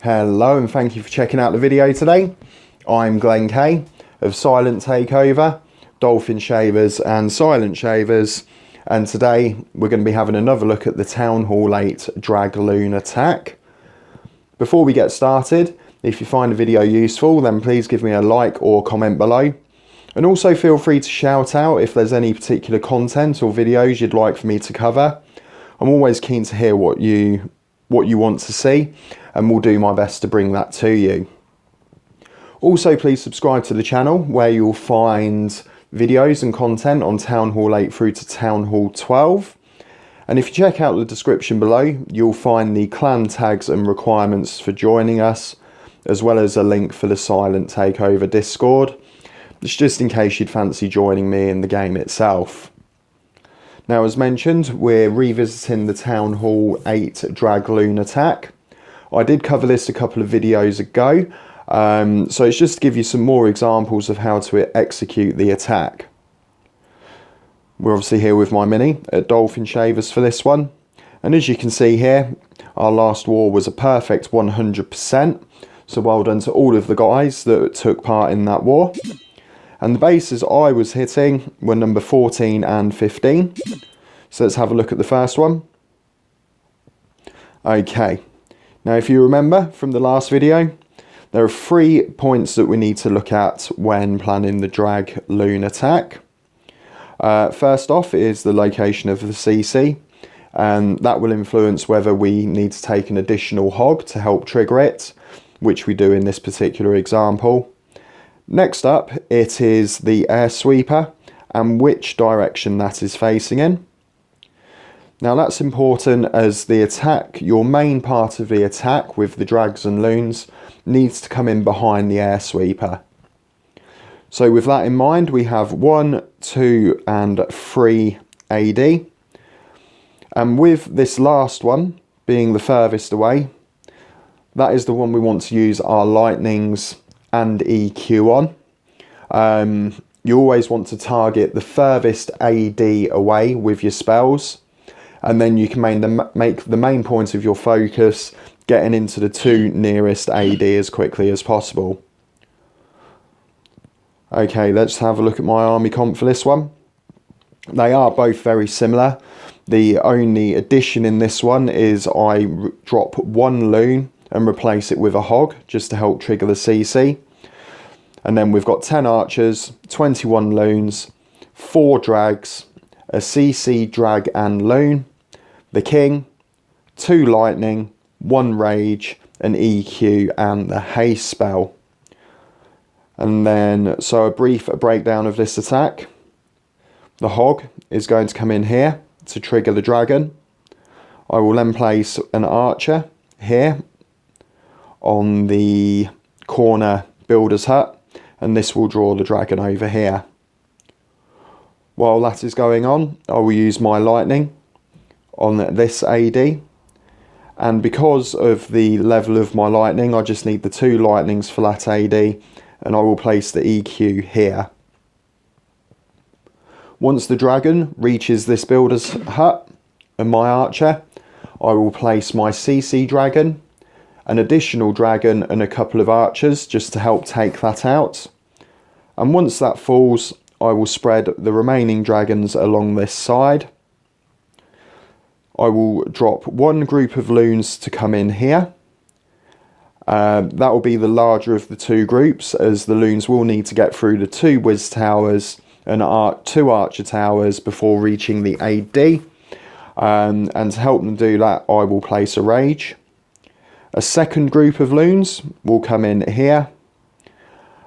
Hello and thank you for checking out the video today. I'm Glenn Kay of Silent Takeover, Dolphinshavers and Silent Shavers, and today we're going to be having another look at the Town Hall 8 Drag Loon attack. Before we get started, if you find the video useful then please give me a like or comment below, and also feel free to shout out if there's any particular content or videos you'd like for me to cover. I'm always keen to hear what you want to see, and will do my best to bring that to you. Also, please subscribe to the channel where you'll find videos and content on Town Hall 8 through to Town Hall 12. And if you check out the description below, you'll find the clan tags and requirements for joining us, as well as a link for the Silent Takeover Discord. It's just in case you'd fancy joining me in the game itself. Now, as mentioned, we're revisiting the Town Hall 8 Drag Loon attack. I did cover this a couple of videos ago, so it's just to give you some more examples of how to execute the attack. We're obviously here with my mini at Dolphinshavers for this one, and as you can see here, our last war was a perfect 100%, so well done to all of the guys that took part in that war. And the bases I was hitting were number 14 and 15. So let's have a look at the first one. Okay, now if you remember from the last video, there are 3 points that we need to look at when planning the Drag Loon attack. First off is the location of the CC, and that will influence whether we need to take an additional hog to help trigger it, which we do in this particular example. Next up, it is the air sweeper and which direction that is facing in. Now that's important as the attack, your main part of the attack with the drags and loons, needs to come in behind the air sweeper. So with that in mind, we have 1, 2 and 3 AD. And with this last one being the furthest away, that is the one we want to use our lightnings and EQ on. You always want to target the furthest AD away with your spells, and then you can make the main point of your focus getting into the 2 nearest AD as quickly as possible. Okay, let's have a look at my army comp for this one. They are both very similar. The only addition in this one is I drop 1 loon and replace it with a hog just to help trigger the CC. And then we've got 10 archers, 21 loons, 4 drags, a CC drag and loon, the king, 2 lightning, 1 rage, an EQ and the haste spell. And then, so a brief breakdown of this attack. The hog is going to come in here to trigger the dragon. I will then place an archer here on the corner builder's hut, and this will draw the dragon over here. While that is going on, I will use my lightning on this AD, and because of the level of my lightning, I just need the 2 lightnings for that AD, and I will place the EQ here. Once the dragon reaches this builder's hut and my archer, I will place my CC dragon, an additional dragon and a couple of archers just to help take that out. And once that falls, I will spread the remaining dragons along this side. I will drop 1 group of loons to come in here. That will be the larger of the 2 groups, as the loons will need to get through the 2 whiz towers and 2 archer towers before reaching the AD. And to help them do that, I will place a rage. A second group of loons will come in here,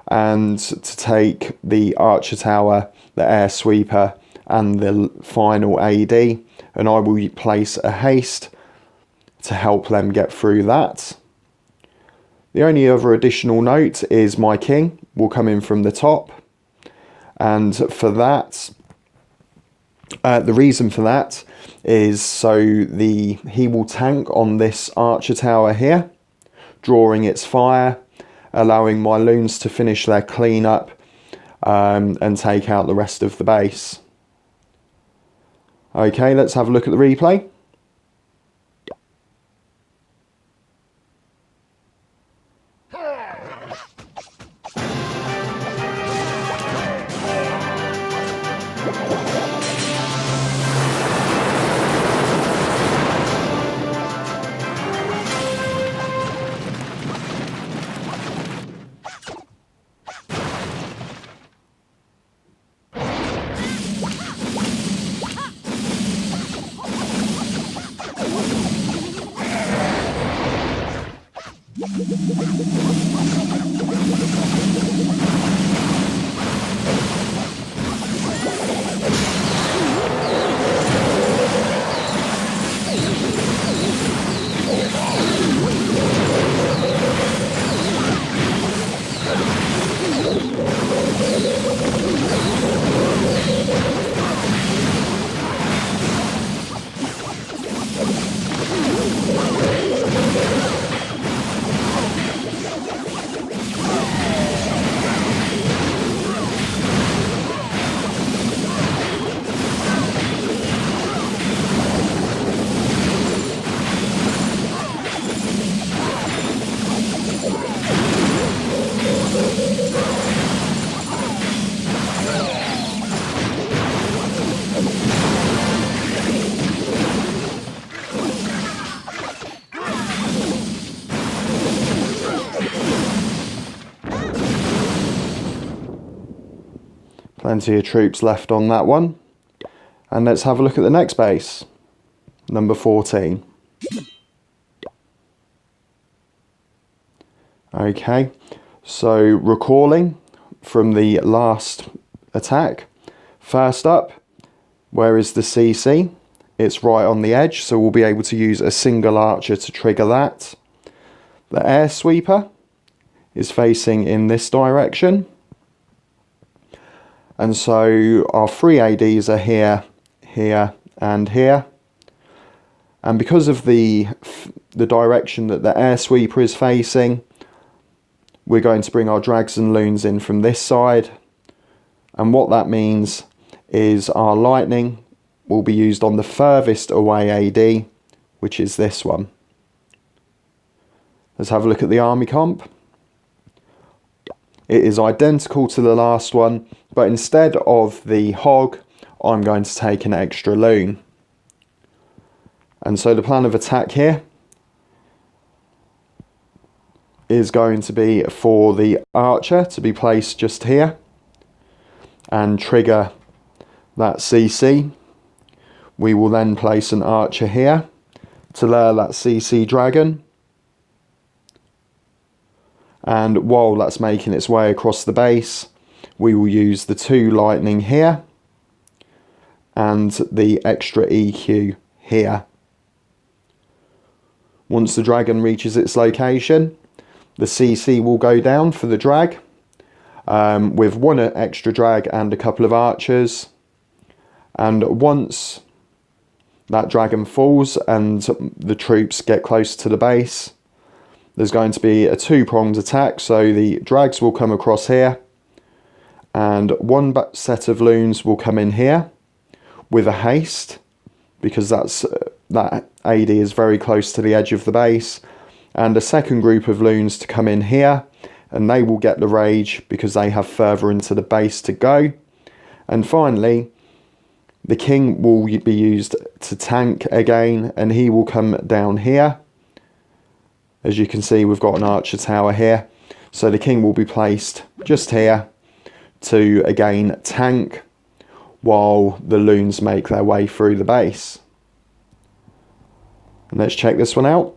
and to take the archer tower, the air sweeper and the final AD, and I will place a haste to help them get through that. The only other additional note is my king will come in from the top, and for that, the reason for that is so he will tank on this archer tower here, drawing its fire, allowing my loons to finish their cleanup and take out the rest of the base. Okay, let's have a look at the replay. Plenty of troops left on that one. And let's have a look at the next base, number 14. Okay, so recalling from the last attack, first up, where is the CC? It's right on the edge, so we'll be able to use a single archer to trigger that. The air sweeper is facing in this direction. And so our 3 ADs are here, here and here. And because of the direction that the air sweeper is facing, we're going to bring our drags and loons in from this side. And what that means is our lightning will be used on the furthest away AD, which is this one. Let's have a look at the army comp. It is identical to the last one, but instead of the hog, I'm going to take an extra loon. And so the plan of attack here is going to be for the archer to be placed just here and trigger that CC. We will then place an archer here to lure that CC dragon. And while that's making its way across the base, we will use the 2 lightning here and the extra EQ here. Once the dragon reaches its location, the CC will go down for the drag with 1 extra drag and a couple of archers. And once that dragon falls and the troops get close to the base, there's going to be a 2-pronged attack. So the drags will come across here and 1 set of loons will come in here with a haste, because that AD is very close to the edge of the base, and a second group of loons to come in here, and they will get the rage because they have further into the base to go. And finally, the king will be used to tank again, and he will come down here. As you can see, we've got an archer tower here, so the king will be placed just here to again tank while the loons make their way through the base. And let's check this one out.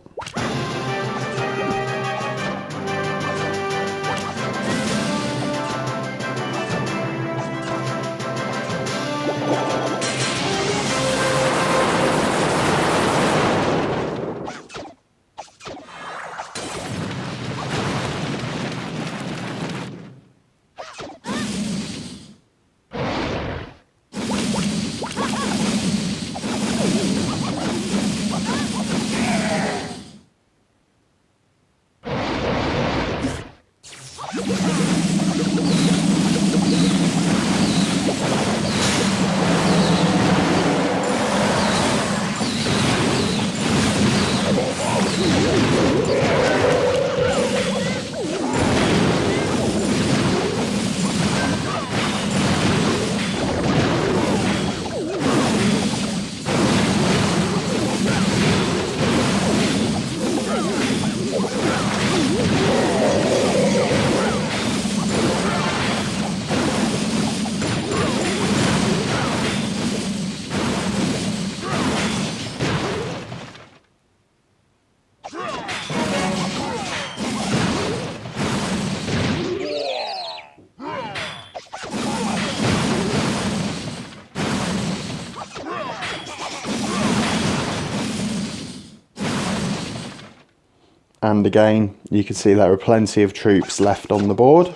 And again, you can see there are plenty of troops left on the board.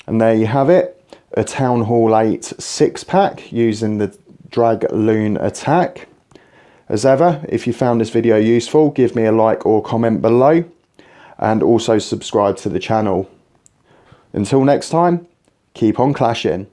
And there you have it, a Town Hall 8 6-pack using the Drag Loon attack. As ever, if you found this video useful, give me a like or comment below, and also subscribe to the channel. Until next time, keep on clashing.